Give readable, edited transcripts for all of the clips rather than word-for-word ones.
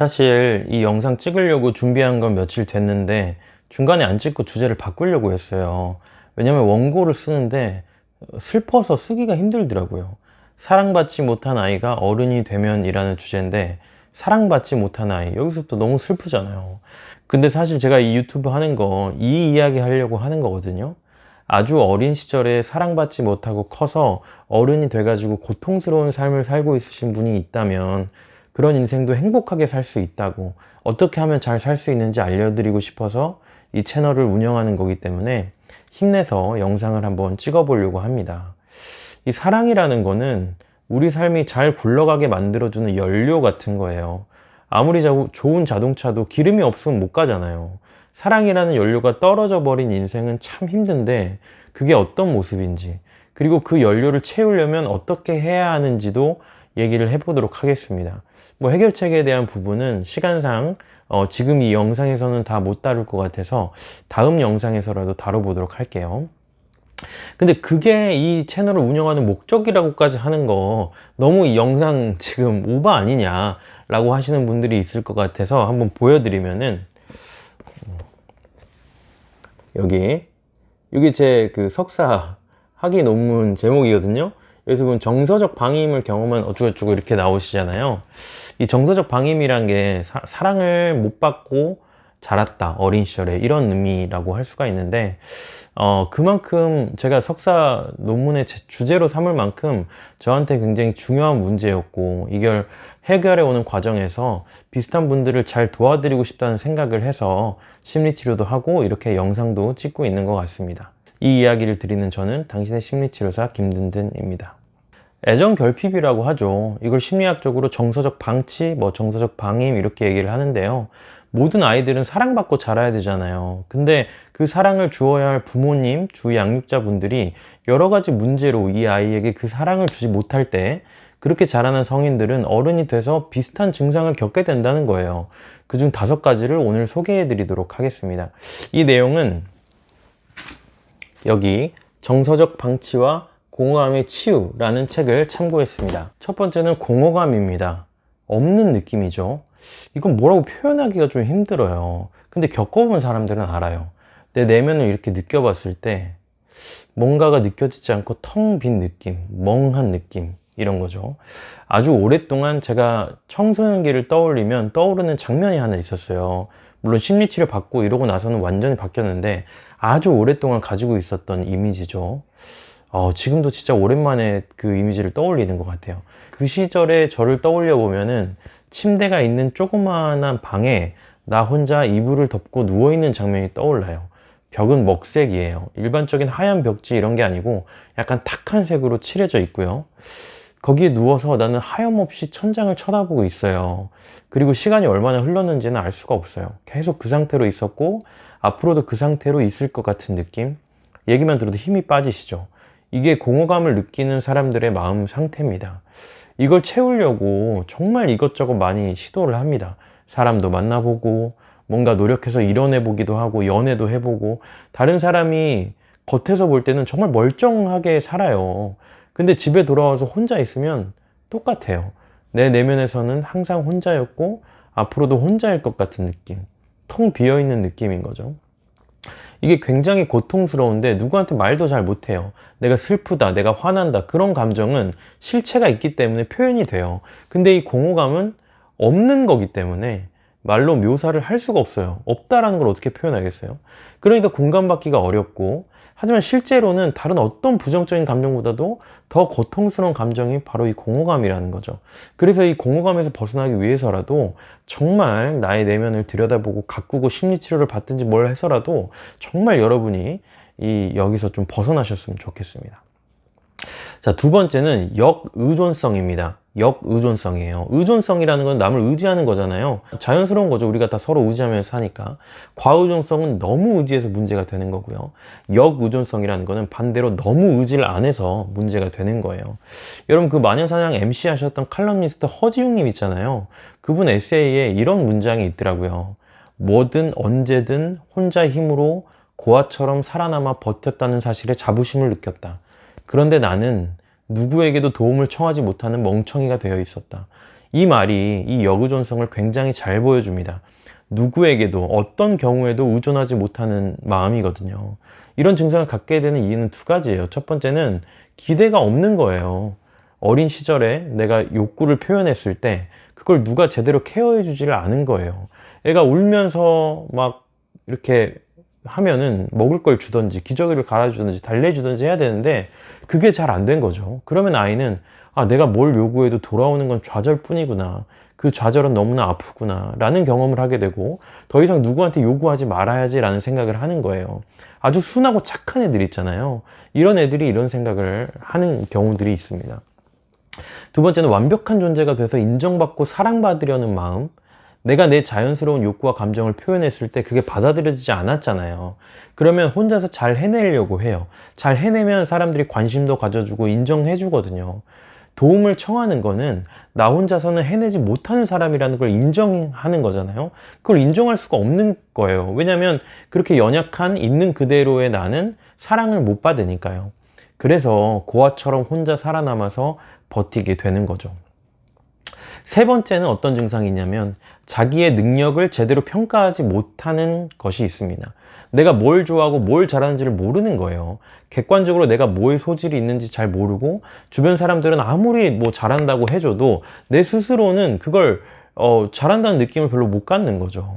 사실 이 영상 찍으려고 준비한 건 며칠 됐는데 중간에 안 찍고 주제를 바꾸려고 했어요. 왜냐면 원고를 쓰는데 슬퍼서 쓰기가 힘들더라고요. 사랑받지 못한 아이가 어른이 되면 이라는 주제인데, 사랑받지 못한 아이, 여기서부터 너무 슬프잖아요. 근데 사실 제가 이 유튜브 하는 거 이 이야기 하려고 하는 거거든요. 아주 어린 시절에 사랑받지 못하고 커서 어른이 돼가지고 고통스러운 삶을 살고 있으신 분이 있다면 그런 인생도 행복하게 살 수 있다고, 어떻게 하면 잘 살 수 있는지 알려드리고 싶어서 이 채널을 운영하는 거기 때문에 힘내서 영상을 한번 찍어보려고 합니다. 이 사랑이라는 거는 우리 삶이 잘 굴러가게 만들어주는 연료 같은 거예요. 아무리 좋은 자동차도 기름이 없으면 못 가잖아요. 사랑이라는 연료가 떨어져 버린 인생은 참 힘든데, 그게 어떤 모습인지, 그리고 그 연료를 채우려면 어떻게 해야 하는지도 얘기를 해보도록 하겠습니다. 뭐 해결책에 대한 부분은 시간상 지금 이 영상에서는 다 못 다룰 것 같아서 다음 영상에서라도 다뤄보도록 할게요. 근데 그게 이 채널을 운영하는 목적이라고까지 하는 거, 너무 이 영상 지금 오버 아니냐 라고 하시는 분들이 있을 것 같아서 한번 보여드리면은, 여기 제 그 석사 학위 논문 제목이거든요. 여기서 보면 정서적 방임을 경험한 어쩌고저쩌고 이렇게 나오시잖아요. 이 정서적 방임이란 게 사랑을 못 받고 자랐다, 어린 시절에, 이런 의미라고 할 수가 있는데, 그만큼 제가 석사 논문의 주제로 삼을 만큼 저한테 굉장히 중요한 문제였고, 이걸 해결해 오는 과정에서 비슷한 분들을 잘 도와드리고 싶다는 생각을 해서 심리치료도 하고 이렇게 영상도 찍고 있는 것 같습니다. 이 이야기를 드리는 저는 당신의 심리치료사 김든든입니다. 애정 결핍이라고 하죠. 이걸 심리학적으로 정서적 방치, 정서적 방임 이렇게 얘기를 하는데요. 모든 아이들은 사랑받고 자라야 되잖아요. 근데 그 사랑을 주어야 할 부모님, 주 양육자분들이 여러 가지 문제로 이 아이에게 그 사랑을 주지 못할 때, 그렇게 자라난 성인들은 어른이 돼서 비슷한 증상을 겪게 된다는 거예요. 그중 5가지를 오늘 소개해 드리도록 하겠습니다. 이 내용은 여기 정서적 방치와 공허감의 치유라는 책을 참고했습니다. 첫 번째는 공허감입니다. 없는 느낌이죠. 이건 뭐라고 표현하기가 좀 힘들어요. 근데 겪어본 사람들은 알아요. 내 내면을 이렇게 느껴봤을 때 뭔가가 느껴지지 않고 텅 빈 느낌, 멍한 느낌, 이런 거죠. 아주 오랫동안 제가 청소년기를 떠올리면 떠오르는 장면이 하나 있었어요. 물론 심리치료 받고 이러고 나서는 완전히 바뀌었는데 아주 오랫동안 가지고 있었던 이미지죠. 지금도 진짜 오랜만에 그 이미지를 떠올리는 것 같아요. 그 시절에 저를 떠올려 보면은 침대가 있는 조그마한 방에 나 혼자 이불을 덮고 누워있는 장면이 떠올라요. 벽은 먹색이에요. 일반적인 하얀 벽지 이런 게 아니고 약간 탁한 색으로 칠해져 있고요. 거기에 누워서 나는 하염없이 천장을 쳐다보고 있어요. 그리고 시간이 얼마나 흘렀는지는 알 수가 없어요. 계속 그 상태로 있었고 앞으로도 그 상태로 있을 것 같은 느낌? 얘기만 들어도 힘이 빠지시죠? 이게 공허감을 느끼는 사람들의 마음 상태입니다. 이걸 채우려고 정말 이것저것 많이 시도를 합니다. 사람도 만나보고 뭔가 노력해서 이뤄내보기도 하고 연애도 해보고, 다른 사람이 겉에서 볼 때는 정말 멀쩡하게 살아요. 근데 집에 돌아와서 혼자 있으면 똑같아요. 내 내면에서는 항상 혼자였고 앞으로도 혼자일 것 같은 느낌, 텅 비어있는 느낌인 거죠. 이게 굉장히 고통스러운데 누구한테 말도 잘 못해요. 내가 슬프다, 내가 화난다, 그런 감정은 실체가 있기 때문에 표현이 돼요. 근데 이 공허감은 없는 거기 때문에 말로 묘사를 할 수가 없어요. 없다라는 걸 어떻게 표현하겠어요? 그러니까 공감받기가 어렵고, 하지만 실제로는 다른 어떤 부정적인 감정보다도 더 고통스러운 감정이 바로 이 공허감이라는 거죠. 그래서 이 공허감에서 벗어나기 위해서라도 정말 나의 내면을 들여다보고 가꾸고 심리치료를 받든지 뭘 해서라도 정말 여러분이 여기서 좀 벗어나셨으면 좋겠습니다. 자, 두 번째는 역의존성입니다. 역의존성이에요. 의존성이라는 건 남을 의지하는 거잖아요. 자연스러운 거죠. 우리가 다 서로 의지하면서 사니까. 과의존성은 너무 의지해서 문제가 되는 거고요. 역의존성이라는 거는 반대로 너무 의지를 안 해서 문제가 되는 거예요. 여러분, 그 마녀사냥 MC 하셨던 칼럼니스트 허지웅님 있잖아요. 그분 에세이에 이런 문장이 있더라고요. 뭐든 언제든 혼자 힘으로 고아처럼 살아남아 버텼다는 사실에 자부심을 느꼈다. 그런데 나는 누구에게도 도움을 청하지 못하는 멍청이가 되어 있었다. 이 말이 이 여의존성을 굉장히 잘 보여줍니다. 누구에게도 어떤 경우에도 의존하지 못하는 마음이거든요. 이런 증상을 갖게 되는 이유는 두 가지예요. 첫 번째는 기대가 없는 거예요. 어린 시절에 내가 욕구를 표현했을 때 그걸 누가 제대로 케어해 주지를 않은 거예요. 애가 울면서 막 이렇게 하면은 먹을 걸 주던지 기저귀를 갈아주든지 달래주든지 해야 되는데 그게 잘 안 된 거죠. 그러면 아이는 아, 내가 뭘 요구해도 돌아오는 건 좌절뿐이구나. 그 좌절은 너무나 아프구나 라는 경험을 하게 되고 더 이상 누구한테 요구하지 말아야지 라는 생각을 하는 거예요. 아주 순하고 착한 애들 있잖아요. 이런 애들이 이런 생각을 하는 경우들이 있습니다. 두 번째는 완벽한 존재가 돼서 인정받고 사랑받으려는 마음. 내가 내 자연스러운 욕구와 감정을 표현했을 때 그게 받아들여지지 않았잖아요. 그러면 혼자서 잘 해내려고 해요. 잘 해내면 사람들이 관심도 가져주고 인정해 주거든요. 도움을 청하는 거는 나 혼자서는 해내지 못하는 사람이라는 걸 인정하는 거잖아요. 그걸 인정할 수가 없는 거예요. 왜냐하면 그렇게 연약한 있는 그대로의 나는 사랑을 못 받으니까요. 그래서 고아처럼 혼자 살아남아서 버티게 되는 거죠. 세 번째는 어떤 증상이 있냐면 자기의 능력을 제대로 평가하지 못하는 것이 있습니다. 내가 뭘 좋아하고 뭘 잘하는지를 모르는 거예요. 객관적으로 내가 뭐에 소질이 있는지 잘 모르고 주변 사람들은 아무리 뭐 잘한다고 해줘도 내 스스로는 그걸 잘한다는 느낌을 별로 못 갖는 거죠.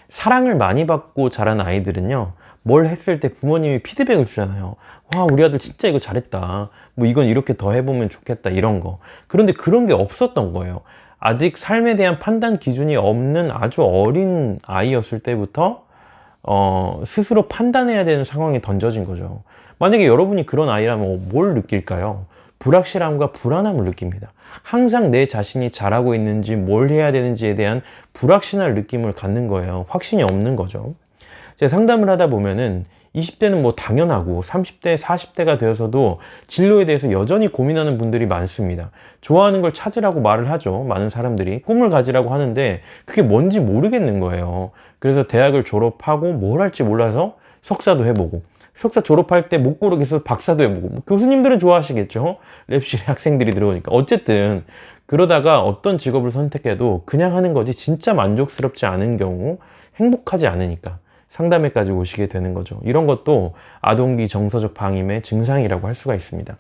사랑을 많이 받고 자란 아이들은요, 뭘 했을 때 부모님이 피드백을 주잖아요. 와, 우리 아들 진짜 이거 잘했다. 뭐 이건 이렇게 더 해보면 좋겠다. 이런 거. 그런데 그런 게 없었던 거예요. 아직 삶에 대한 판단 기준이 없는 아주 어린 아이였을 때부터 스스로 판단해야 되는 상황에 던져진 거죠. 만약에 여러분이 그런 아이라면 뭘 느낄까요? 불확실함과 불안함을 느낍니다. 항상 내 자신이 잘하고 있는지 뭘 해야 되는지에 대한 불확실한 느낌을 갖는 거예요. 확신이 없는 거죠. 제가 상담을 하다 보면은 20대는 뭐 당연하고 30대, 40대가 되어서도 진로에 대해서 여전히 고민하는 분들이 많습니다. 좋아하는 걸 찾으라고 말을 하죠. 많은 사람들이 꿈을 가지라고 하는데 그게 뭔지 모르겠는 거예요. 그래서 대학을 졸업하고 뭘 할지 몰라서 석사도 해보고 석사 졸업할 때 못 고르겠어서 박사도 해보고 뭐 교수님들은 좋아하시겠죠. 랩실에 학생들이 들어오니까. 어쨌든 그러다가 어떤 직업을 선택해도 그냥 하는 거지 진짜 만족스럽지 않은 경우, 행복하지 않으니까 상담회까지 오시게 되는 거죠. 이런 것도 아동기 정서적 방임의 증상이라고 할 수가 있습니다.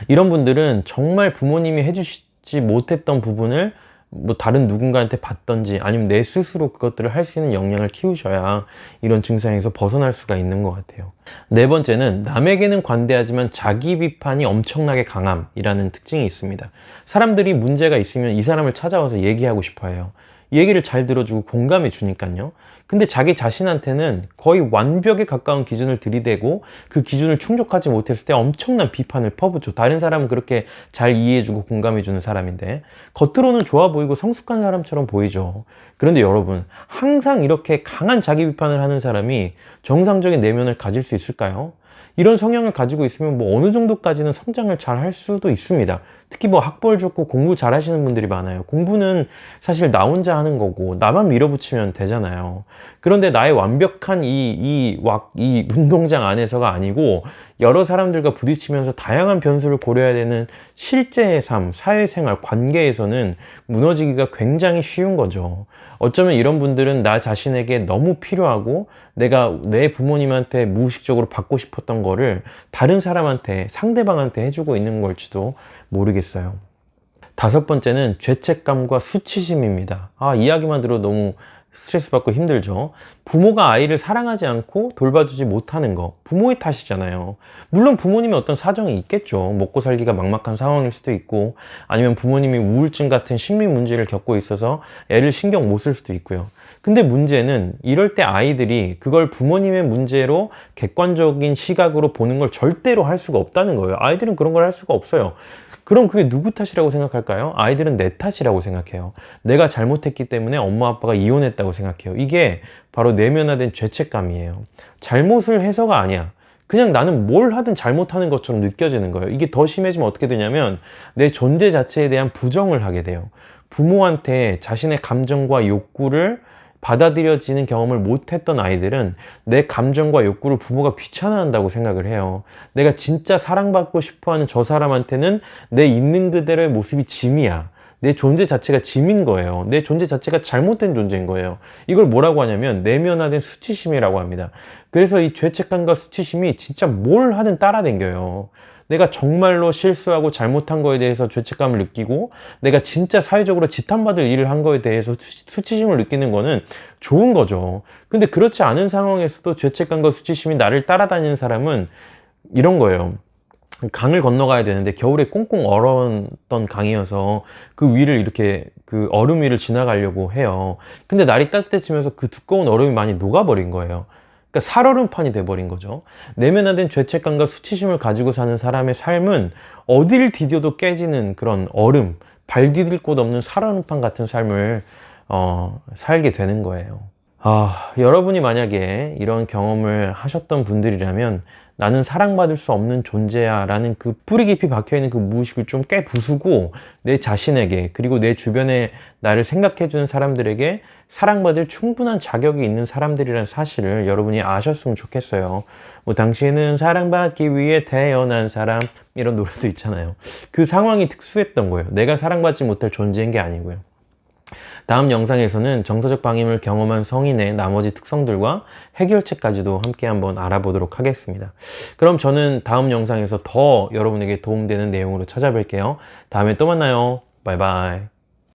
이런 분들은 정말 부모님이 해주시지 못했던 부분을 뭐 다른 누군가한테 받던지 아니면 내 스스로 그것들을 할 수 있는 역량을 키우셔야 이런 증상에서 벗어날 수가 있는 것 같아요. 네 번째는 남에게는 관대하지만 자기 비판이 엄청나게 강함이라는 특징이 있습니다. 사람들이 문제가 있으면 이 사람을 찾아와서 얘기하고 싶어 해요. 얘기를 잘 들어주고 공감해 주니까요. 근데 자기 자신한테는 거의 완벽에 가까운 기준을 들이대고 그 기준을 충족하지 못했을 때 엄청난 비판을 퍼붓죠. 다른 사람은 그렇게 잘 이해해주고 공감해주는 사람인데 겉으로는 좋아 보이고 성숙한 사람처럼 보이죠. 그런데 여러분, 항상 이렇게 강한 자기 비판을 하는 사람이 정상적인 내면을 가질 수 있을까요? 이런 성향을 가지고 있으면 뭐 어느 정도까지는 성장을 잘 할 수도 있습니다. 특히 뭐 학벌 좋고 공부 잘 하시는 분들이 많아요. 공부는 사실 나 혼자 하는 거고 나만 밀어붙이면 되잖아요. 그런데 나의 완벽한 이 운동장 안에서가 아니고 여러 사람들과 부딪히면서 다양한 변수를 고려해야 되는 실제의 삶, 사회생활, 관계에서는 무너지기가 굉장히 쉬운 거죠. 어쩌면 이런 분들은 나 자신에게 너무 필요하고 내가 내 부모님한테 무의식적으로 받고 싶었던 거를 다른 사람한테, 상대방한테 해주고 있는 걸지도 모르겠어요. 다섯 번째는 죄책감과 수치심입니다. 이야기만 들어도 너무 스트레스 받고 힘들죠. 부모가 아이를 사랑하지 않고 돌봐주지 못하는 거, 부모의 탓이잖아요. 물론 부모님의 어떤 사정이 있겠죠. 먹고 살기가 막막한 상황일 수도 있고 아니면 부모님이 우울증 같은 심리 문제를 겪고 있어서 애를 신경 못 쓸 수도 있고요. 근데 문제는 이럴 때 아이들이 그걸 부모님의 문제로 객관적인 시각으로 보는 걸 절대로 할 수가 없다는 거예요. 아이들은 그런 걸 할 수가 없어요. 그럼 그게 누구 탓이라고 생각할까요? 아이들은 내 탓이라고 생각해요. 내가 잘못했기 때문에 엄마 아빠가 이혼했다고 생각해요. 이게 바로 내면화된 죄책감이에요. 잘못을 해서가 아니야. 그냥 나는 뭘 하든 잘못하는 것처럼 느껴지는 거예요. 이게 더 심해지면 어떻게 되냐면 내 존재 자체에 대한 부정을 하게 돼요. 부모한테 자신의 감정과 욕구를 받아들여지는 경험을 못했던 아이들은 내 감정과 욕구를 부모가 귀찮아한다고 생각을 해요. 내가 진짜 사랑받고 싶어하는 저 사람한테는 내 있는 그대로의 모습이 짐이야. 내 존재 자체가 짐인 거예요. 내 존재 자체가 잘못된 존재인 거예요. 이걸 뭐라고 하냐면 내면화된 수치심이라고 합니다. 그래서 이 죄책감과 수치심이 진짜 뭘 하든 따라다녀요. 내가 정말로 실수하고 잘못한 거에 대해서 죄책감을 느끼고 내가 진짜 사회적으로 지탄받을 일을 한 거에 대해서 수치심을 느끼는 거는 좋은 거죠. 근데 그렇지 않은 상황에서도 죄책감과 수치심이 나를 따라다니는 사람은 이런 거예요. 강을 건너가야 되는데 겨울에 꽁꽁 얼었던 강이어서 그 위를 이렇게 그 얼음 위를 지나가려고 해요. 근데 날이 따뜻해지면서 그 두꺼운 얼음이 많이 녹아버린 거예요. 그러니까 살얼음판이 돼버린 거죠. 내면화된 죄책감과 수치심을 가지고 사는 사람의 삶은 어딜 디뎌도 깨지는 그런 얼음, 발 디딜 곳 없는 살얼음판 같은 삶을 살게 되는 거예요. 여러분이 만약에 이런 경험을 하셨던 분들이라면 나는 사랑받을 수 없는 존재야 라는 그 뿌리 깊이 박혀있는 그 무의식을 좀 깨부수고 내 자신에게 그리고 내 주변에 나를 생각해주는 사람들에게 사랑받을 충분한 자격이 있는 사람들이라는 사실을 여러분이 아셨으면 좋겠어요. 뭐 당신은 사랑받기 위해 태어난 사람 이런 노래도 있잖아요. 그 상황이 특수했던 거예요. 내가 사랑받지 못할 존재인 게 아니고요. 다음 영상에서는 정서적 방임을 경험한 성인의 나머지 특성들과 해결책까지도 함께 한번 알아보도록 하겠습니다. 그럼 저는 다음 영상에서 더 여러분에게 도움되는 내용으로 찾아뵐게요. 다음에 또 만나요. 바이바이.